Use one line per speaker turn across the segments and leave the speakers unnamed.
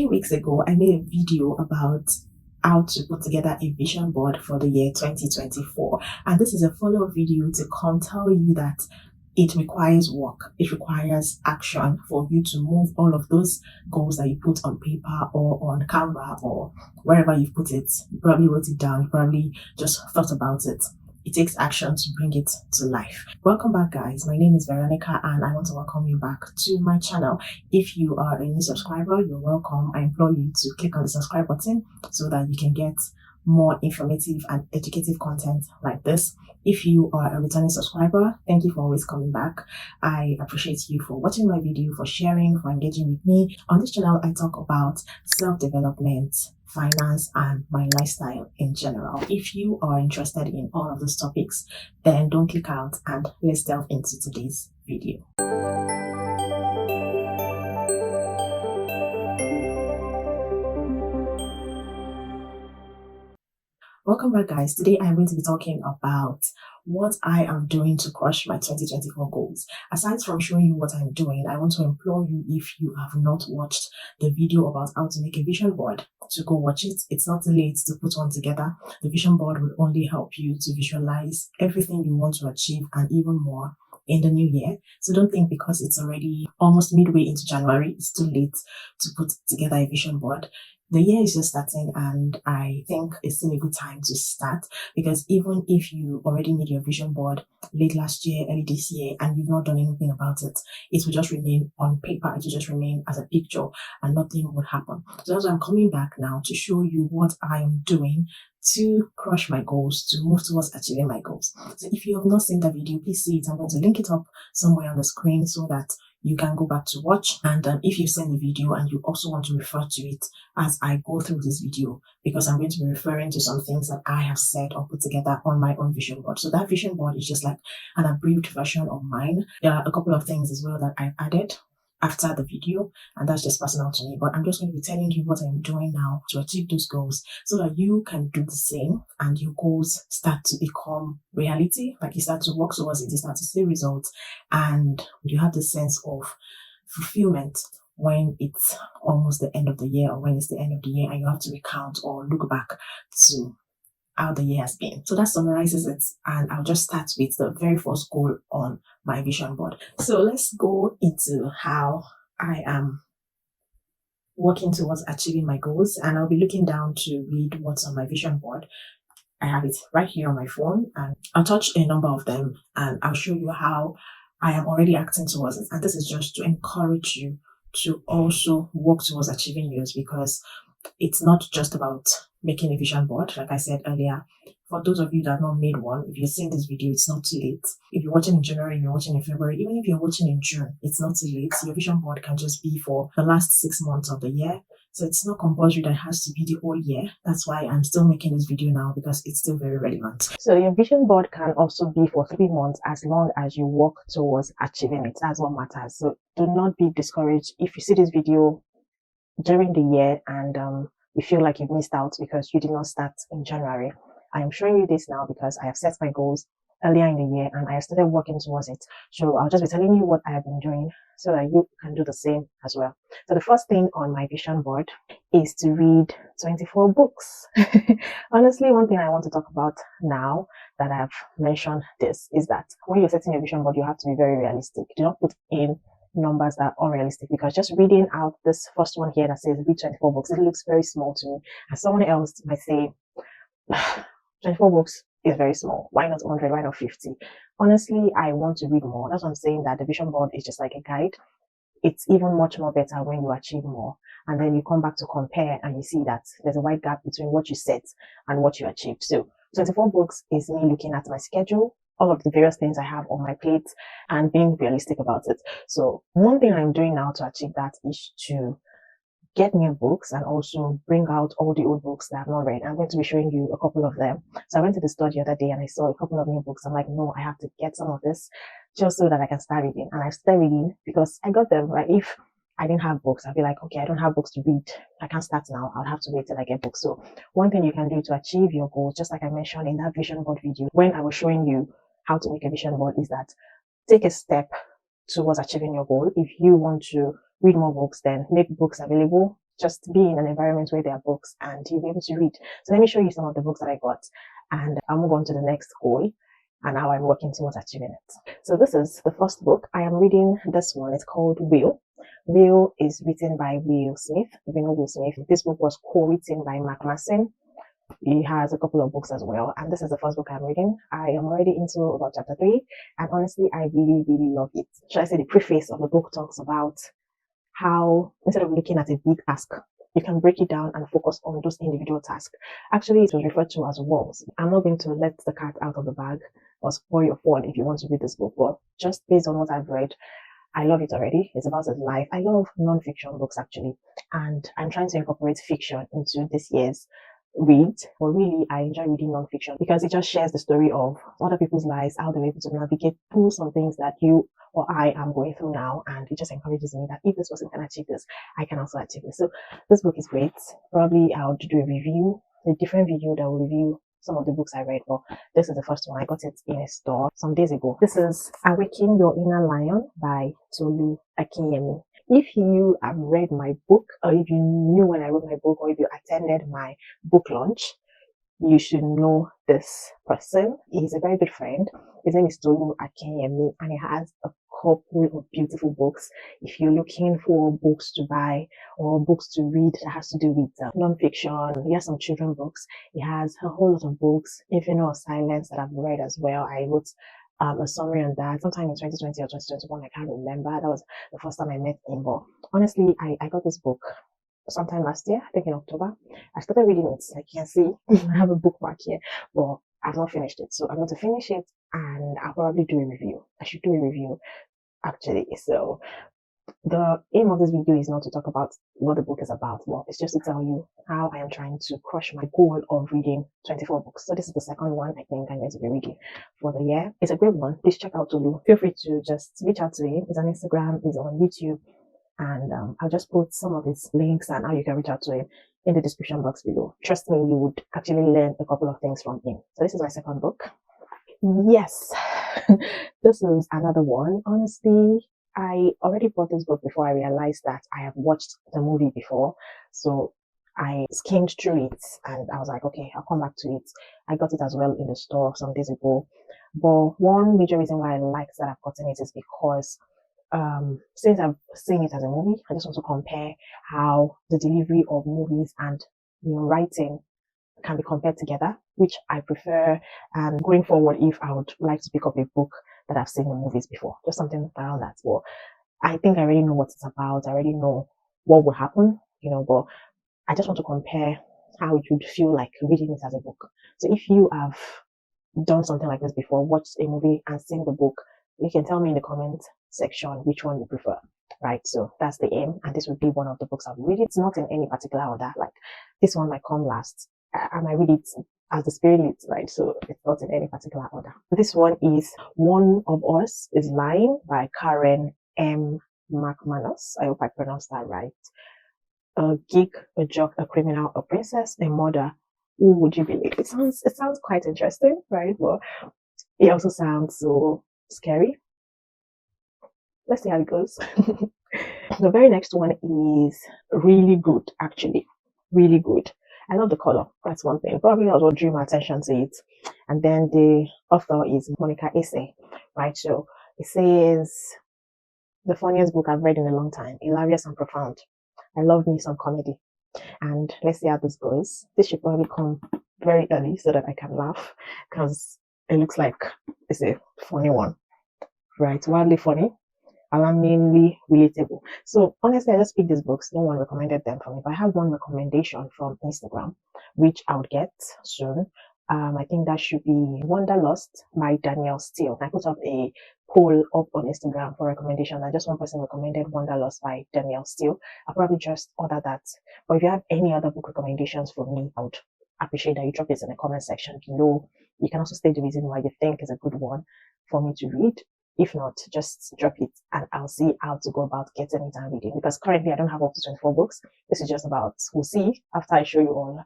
few weeks ago, I made a video about how to put together a vision board for the year 2024. And this is a follow-up video to come tell you that it requires work. It requires action for you to move all of those goals that you put on paper or on Canva or wherever you put it. You probably wrote it down. You probably just thought about it. It takes action to bring it to life. Welcome back, guys. My name is Veronica and I want to welcome you back to my channel. If you are a new subscriber, you're welcome. I implore you to click on the subscribe button so that you can get more informative and educative content like this. If you are a returning subscriber, thank you for always coming back. I appreciate you for watching my video, for sharing, for engaging with me. On this channel, I talk about self-development, finance, and my lifestyle in general. If you are interested in all of these topics, then don't click out and let's delve into today's video. Welcome back, guys. Today I'm going to be talking about what I am doing to crush my 2024 goals. Aside from showing you what I'm doing, I want to implore you, if you have not watched the video about how to make a vision board, to go watch it. It's not too late to put one together. The vision board will only help you to visualize everything you want to achieve and even more in the new year. So don't think because it's already almost midway into January, it's too late to put together a vision board. The year is just starting and I think it's still a good time to start, because even if you already made your vision board late last year, early this year, and you've not done anything about it, it will just remain on paper. It will just remain as a picture and nothing would happen. So that's why I'm coming back now to show you what I am doing to crush my goals, to move towards achieving my goals. So if you have not seen that video, please see it. I'm going to link it up somewhere on the screen so that you can go back to watch. And if you've seen the video and you also want to refer to it as I go through this video, because I'm going to be referring to some things that I have said or put together on my own vision board. So that vision board is just like an abbreviated version of mine. There are a couple of things as well that I've added after the video, and that's just personal to me, but I'm just going to be telling you what I'm doing now to achieve those goals so that you can do the same and your goals start to become reality. Like you start to work towards it, you start to see results, and you have the sense of fulfillment when it's almost the end of the year, or when it's the end of the year and you have to recount or look back to how the year has been. So that summarizes it, and I'll just start with the very first goal on my vision board. So let's go into how I am working towards achieving my goals, and I'll be looking down to read what's on my vision board. I have it right here on my phone, and I'll touch a number of them and I'll show you how I am already acting towards it. And this is just to encourage you to also work towards achieving yours, because it's not just about making a vision board. Like I said earlier, for those of you that have not made one, if you're seeing this video, it's not too late. If you're watching in January, if you're watching in February, even if you're watching in June, it's not too late. Your vision board can just be for the last 6 months of the year. So it's not compulsory that it has to be the whole year. That's why I'm still making this video now, because it's still very relevant. So your vision board can also be for 3 months, as long as you work towards achieving it. That's what matters. So do not be discouraged if you see this video during the year and you feel like you've missed out because you did not start in January. I am showing you this now because I have set my goals earlier in the year and I have started working towards it. So I'll just be telling you what I have been doing so that you can do the same as well. So the first thing on my vision board is to read 24 books. Honestly, one thing I want to talk about now that I've mentioned this is that when you're setting your vision board, you have to be very realistic. Do not put in numbers that are unrealistic, because just reading out this first one here that says read 24 books, it looks very small to me, and someone else might say 24 books is very small, why not 100, why not 50? Honestly, I want to read more. That's what I'm saying, that the vision board is just like a guide. It's even much more better when you achieve more, and then you come back to compare and you see that there's a wide gap between what you set and what you achieved. So 24 books is me looking at my schedule, all of the various things I have on my plate, and being realistic about it. So one thing I'm doing now to achieve that is to get new books and also bring out all the old books that I've not read. I'm going to be showing you a couple of them. So I went to the store the other day and I saw a couple of new books. I'm like, no, I have to get some of this just so that I can start reading. And I started reading because I got them, right? If I didn't have books, I'd be like, okay, I don't have books to read. I can't start now. I'll have to wait till I get books. So one thing you can do to achieve your goals, just like I mentioned in that vision board video, when I was showing you how to make a vision board, is that take a step towards achieving your goal. If you want to read more books, then make books available just be in an environment where there are books and you'll be able to read. So let me show you some of the books that I got, and I'll move on to the next goal and how I'm working towards achieving it. So this is the first book. I am reading this one. It's called Will. Will is written by Will Smith. If you know Will Smith, this book was co-written by Mark Mason. He has a couple of books as well, and this is the first book I'm reading. I am already into about chapter 3, and honestly, I really, really love it. Should I say the preface of the book talks about how instead of looking at a big task, you can break it down and focus on those individual tasks. Actually, it was referred to as walls. I'm not going to let the cat out of the bag or spoil your fun if you want to read this book, but just based on what I've read, I love it already. It's about his life. I love non-fiction books actually, and I'm trying to incorporate fiction into this year's read. But really, I enjoy reading non-fiction because it just shares the story of other people's lives, how they're able to navigate through some things that you or I am going through now, and it just encourages me that if this person can achieve this, I can also achieve this. So this book is great. Probably I'll do a review, a different video that will review some of the books I read, but this is the first one. I got it in a store some days ago. This is Awaken Your Inner Lion by Tolu Akinyemi. If you have read my book, or if you knew when I wrote my book, or if you attended my book launch, you should know this person. He's a very good friend. His name is Tolu Akinyemi, and he has a couple of beautiful books. If you're looking for books to buy or books to read that has to do with non-fiction, he has some children books. He has a whole lot of books, Infinite Silence, that I've read as well. I wrote a summary on that sometime in 2020 or 2021. I can't remember. That was the first time I met him. But honestly, I got this book sometime last year, I think in October. I started reading it. Like you can see, I have a bookmark here, but I've not finished it. So I'm going to finish it and I'll probably do a review. I should do a review actually. So the aim of this video is not to talk about what the book is about, but it's just to tell you how I am trying to crush my goal of reading 24 books. So this is the second one I think I'm going to be reading for the year. It's a great one. Please check out Tolu. Feel free to just reach out to him. He's on Instagram, he's on YouTube, and I'll just put some of his links and how you can reach out to him in the description box below. Trust me, you would actually learn a couple of things from him. So this is my second book. Yes, this is another one. Honestly, I already bought this book before I realized that I have watched the movie before. So I skimmed through it and I was like, okay, I'll come back to it. I got it as well in the store some days ago. But one major reason why I liked that I've gotten it is because since I've seen it as a movie, I just want to compare how the delivery of movies and writing can be compared together, which I prefer. And going forward, if I would like to pick up a book that I've seen in movies before, just something around that. Well, I think I already know what it's about. I already know what will happen, but I just want to compare how it would feel like reading it as a book. So if you have done something like this before, watched a movie and seen the book, you can tell me in the comment section which one you prefer, right? So that's the aim, and this would be one of the books I'll read. It's not in any particular order, like this one might come last. I might read it as the spirit leads, right? So it's not in any particular order. This one is One of Us is Lying by Karen M. McManus. I hope I pronounced that right. A geek, a jock, a criminal, a princess, a murder. Who would you believe? It sounds quite interesting, right? But it also sounds so scary. Let's see how it goes. The very next one is really good, actually. Really good. I love the color. That's one thing. Probably that's what drew my attention to it. And then the author is Monica Isse, right? So it says, the funniest book I've read in a long time, hilarious and profound. I love me some comedy. And let's see how this goes. This should probably come very early so that I can laugh, because it looks like it's a funny one, right? Wildly funny, alarmingly relatable. So honestly, I just picked these books. No one recommended them for me, but I have one recommendation from Instagram, which I would get soon. I think that should be Wanderlust by Danielle Steele. I put up a poll up on Instagram for recommendation, and just one person recommended Wanderlust by Danielle Steele. I'll probably just order that. But if you have any other book recommendations for me, I would appreciate that you drop it in the comment section below. You can also state the reason why you think is a good one for me to read. If not, just drop it and I'll see how to go about getting it and reading, because currently I don't have up to 24 books. This is just about, we'll see after I show you all.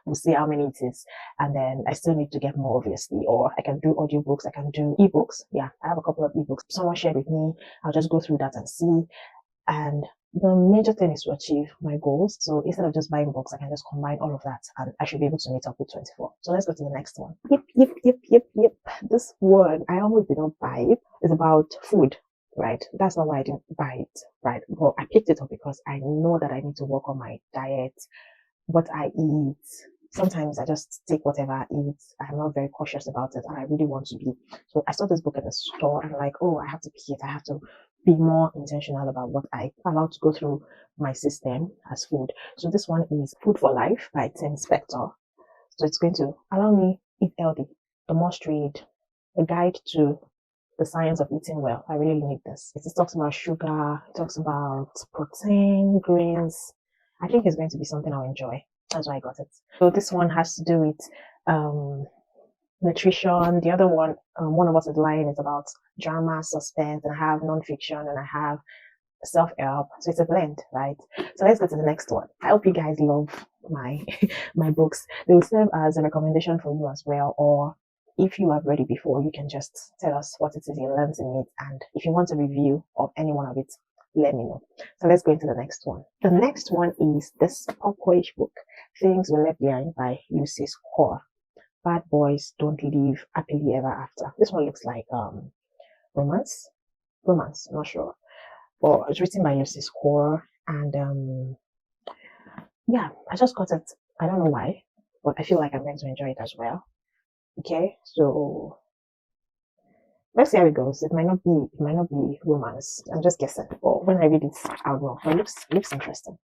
We'll see how many it is, and then I still need to get more, obviously, or I can do audiobooks, I can do ebooks. Yeah, I have a couple of ebooks someone shared with me. I'll just go through that and see. And the major thing is to achieve my goals. So instead of just buying books, I can just combine all of that and I should be able to meet up with 24. So let's go to the next one. Yep. This one, I almost did not buy it. It's about food, right? That's not why I didn't buy it, right? Well, I picked it up because I know that I need to work on my diet, what I eat. Sometimes I just take whatever I eat. I'm not very cautious about it and I really want to be. So I saw this book in the store and I'm like, oh, I have to pick it. I have to be more intentional about what I allow to go through my system as food. So this one is Food for Life by Tim Spector. So it's going to allow me eat healthy, the must read, a guide to the science of eating well. I really like this. It talks about sugar, it talks about protein, grains. I think it's going to be something I'll enjoy. That's why I got it. So this one has to do with nutrition. The other one, one of us is lying, is about drama, suspense, and I have non-fiction and I have self-help. So it's a blend, right? So let's go to the next one. I hope you guys love my my books. They will serve as a recommendation for you as well, or if you have read it before, you can just tell us what it is you learned in it, and if you want a review of any one of it, let me know. So let's go into the next one. The next one is this purplish book, Things We Left Behind by Ulysses Core. Bad Boys Don't Live Happily Ever After. This one looks like romance, I'm not sure. But it's written by Ulysses Core, and yeah, I just got it. I don't know why, but I feel like I'm going to enjoy it as well. Okay, so let's see how it goes. It might not be romance. I'm just guessing. But when I read it, I'll know. But it looks interesting.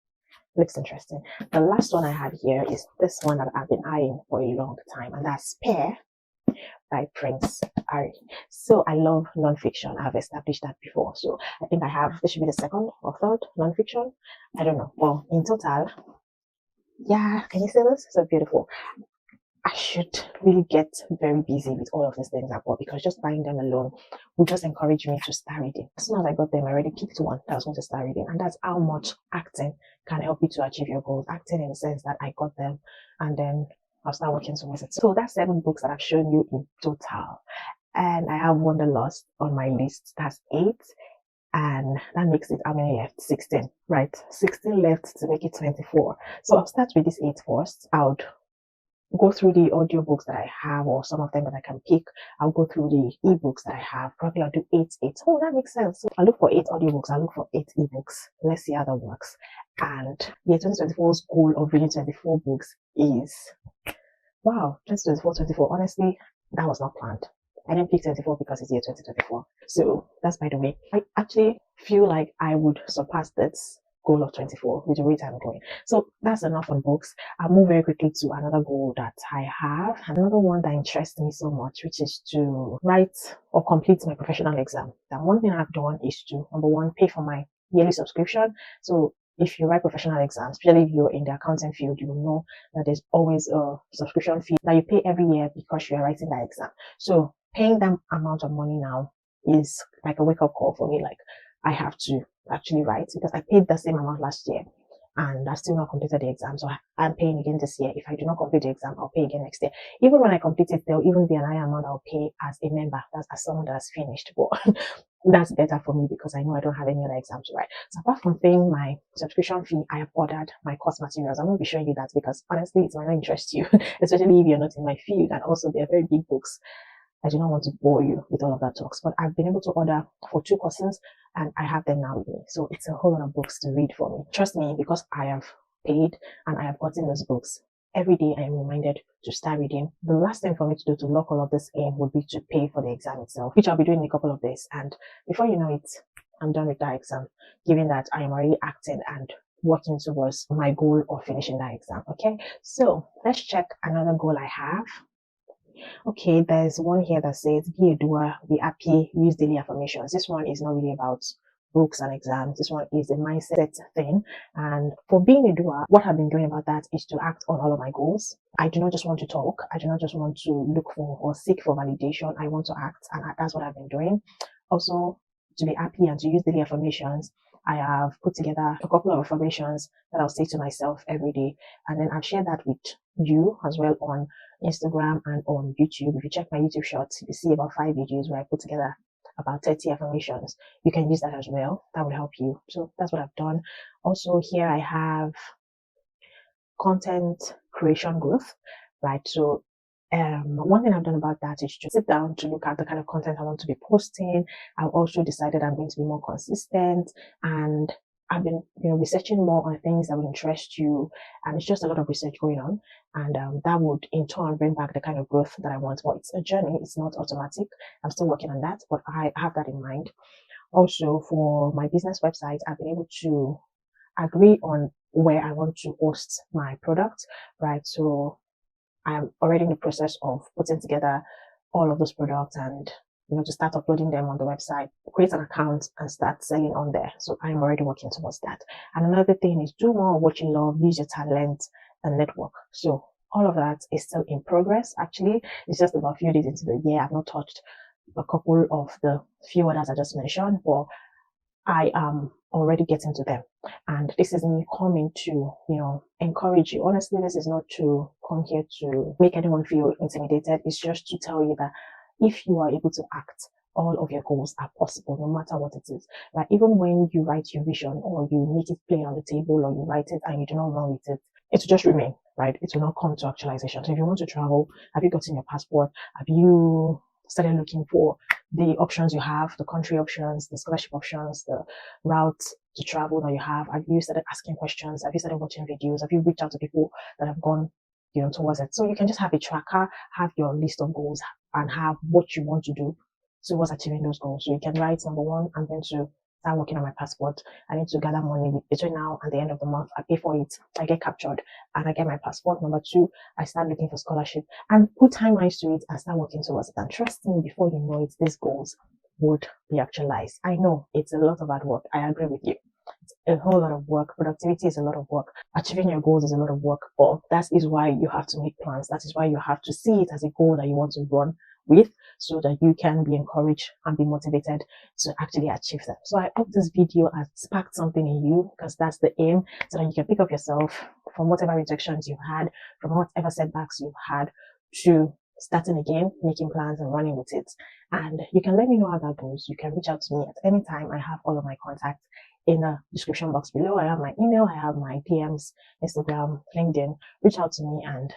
Looks interesting. The last one I have here is this one that I've been eyeing for a long time, and that's Spare by Prince Harry. So I love non-fiction. I've established that before. So I think this should be the second or third non-fiction. I don't know. Well, in total, yeah, can you see this? So beautiful. I should really get very busy with all of these things I bought because just buying them alone would just encourage me to start reading. As soon as I got them, I already picked one that I was going to start reading. And that's how much acting can help you to achieve your goals. Acting in the sense that I got them and then I'll start working towards it. So that's 7 books that I've shown you in total. And I have Wanderlust on my list. That's 8. And that makes it how many left? 16, right? 16 left to make it 24. So I'll start with this 8 first. I would go through the audiobooks that I have or some of them that I can pick. I'll go through the ebooks that I have. Probably I'll do 8. Oh, that makes sense. So I'll look for 8 audiobooks. I'll look for 8 ebooks. Let's see how that works. And yeah, 2024's goal of reading 24 books is, wow, 2024. Honestly, that was not planned. I didn't pick 24 because it's year 2024. So that's by the way. I actually feel like I would surpass this goal of 24 with the rate I'm going. So that's enough on books. I'll move very quickly to another goal that I have. Another one that interests me so much, which is to write or complete my professional exam. Now, one thing I've done is to, number one, pay for my yearly subscription. So if you write professional exams, especially if you're in the accounting field, you will know that there's always a subscription fee that you pay every year because you're writing that exam. So paying that amount of money now is like a wake-up call for me. Like, I have to actually write because I paid the same amount last year and I still not completed the exam. So I'm paying again this year. If I do not complete the exam, I'll pay again next year. Even when I complete it, there'll even be an higher amount I'll pay as a member, that's as someone that has finished. But that's better for me because I know I don't have any other exams to write. So apart from paying my subscription fee, I have ordered my course materials. I'm going to be showing you that because honestly, it might not interest you, especially if you're not in my field. And also, they're very big books. I do not want to bore you with all of that talks, but I've been able to order for 2 courses and I have them now with me. So it's a whole lot of books to read for me. Trust me, because I have paid and I have gotten those books. Every day I am reminded to start reading. The last thing for me to do to lock all of this in would be to pay for the exam itself, which I'll be doing in a couple of days. And before you know it, I'm done with that exam, given that I am already acting and working towards my goal of finishing that exam. Okay, so let's check another goal I have. Okay, there's one here that says, be a doer, be happy, use daily affirmations. This one is not really about books and exams. This one is a mindset thing. And for being a doer, what I've been doing about that is to act on all of my goals. I do not just want to talk. I do not just want to look for or seek for validation. I want to act, and that's what I've been doing. Also, to be happy and to use daily affirmations, I have put together a couple of affirmations that I'll say to myself every day. And then I've shared that with you as well on Instagram and on YouTube. If you check my YouTube shorts, you see about 5 videos where I put together about 30 affirmations. You can use that as well. That would help you. So that's what I've done. Also, here I have content creation growth, right? So one thing I've done about that is to sit down to look at the kind of content I want to be posting. I've also decided I'm going to be more consistent, and I've been, researching more on things that will interest you, and it's just a lot of research going on, and that would in turn bring back the kind of growth that I want. But it's a journey; it's not automatic. I'm still working on that, but I have that in mind. Also, for my business website, I've been able to agree on where I want to host my product, right? So I'm already in the process of putting together all of those products and to start uploading them on the website, create an account and start selling on there. So I'm already working towards that. And another thing is do more of what you love, use your talent and network. So all of that is still in progress. Actually, it's just about a few days into the year. I've not touched a couple of the few others I just mentioned, but I am already getting to them. And this is me coming to, encourage you. Honestly, this is not to come here to make anyone feel intimidated. It's just to tell you that if you are able to act, all of your goals are possible, no matter what it is. Like even when you write your vision or you make it plain on the table or you write it and you do not run with it, it will just remain, right? It will not come to actualization. So if you want to travel, have you gotten your passport? Have you started looking for the options you have, the country options, the scholarship options, the route to travel that you have? Have you started asking questions? Have you started watching videos? Have you reached out to people that have gone, towards it? So you can just have a tracker, have your list of goals and have what you want to do towards achieving those goals. So you can write, number one, I'm going to start working on my passport. I need to gather money between now and the end of the month. I pay for it. I get captured and I get my passport. Number two, I start looking for scholarship and put timelines to it and start working towards it. And trust me, before you know it, these goals would be actualized. I know it's a lot of hard work. I agree with you. It's a whole lot of work. Productivity is a lot of work. Achieving your goals is a lot of work. But that is why you have to make plans. That is why you have to see it as a goal that you want to run with, so that you can be encouraged and be motivated to actually achieve them. So I hope this video has sparked something in you, because that's the aim, so that you can pick up yourself from whatever rejections you've had, from whatever setbacks you've had, to starting again, making plans and running with it. And you can let me know how that goes. You can reach out to me at any time. I have all of my contacts in the description box below. I have my email, I have my DMs, Instagram, LinkedIn. Reach out to me and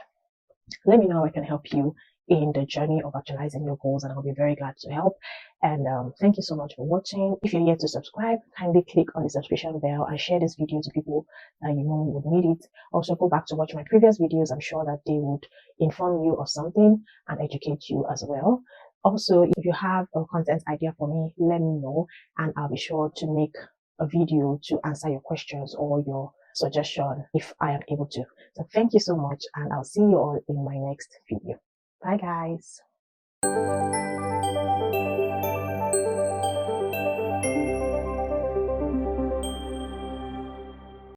let me know how I can help you in the journey of actualizing your goals, and I'll be very glad to help. And thank you so much for watching. If you're yet to subscribe, kindly click on the subscription bell and share this video to people that you know would need it. Also, go back to watch my previous videos. I'm sure that they would inform you of something and educate you as well. Also, if you have a content idea for me, let me know and I'll be sure to make a video to answer your questions or your suggestion if I am able to. So thank you so much, and I'll see you all in my next video. Bye guys.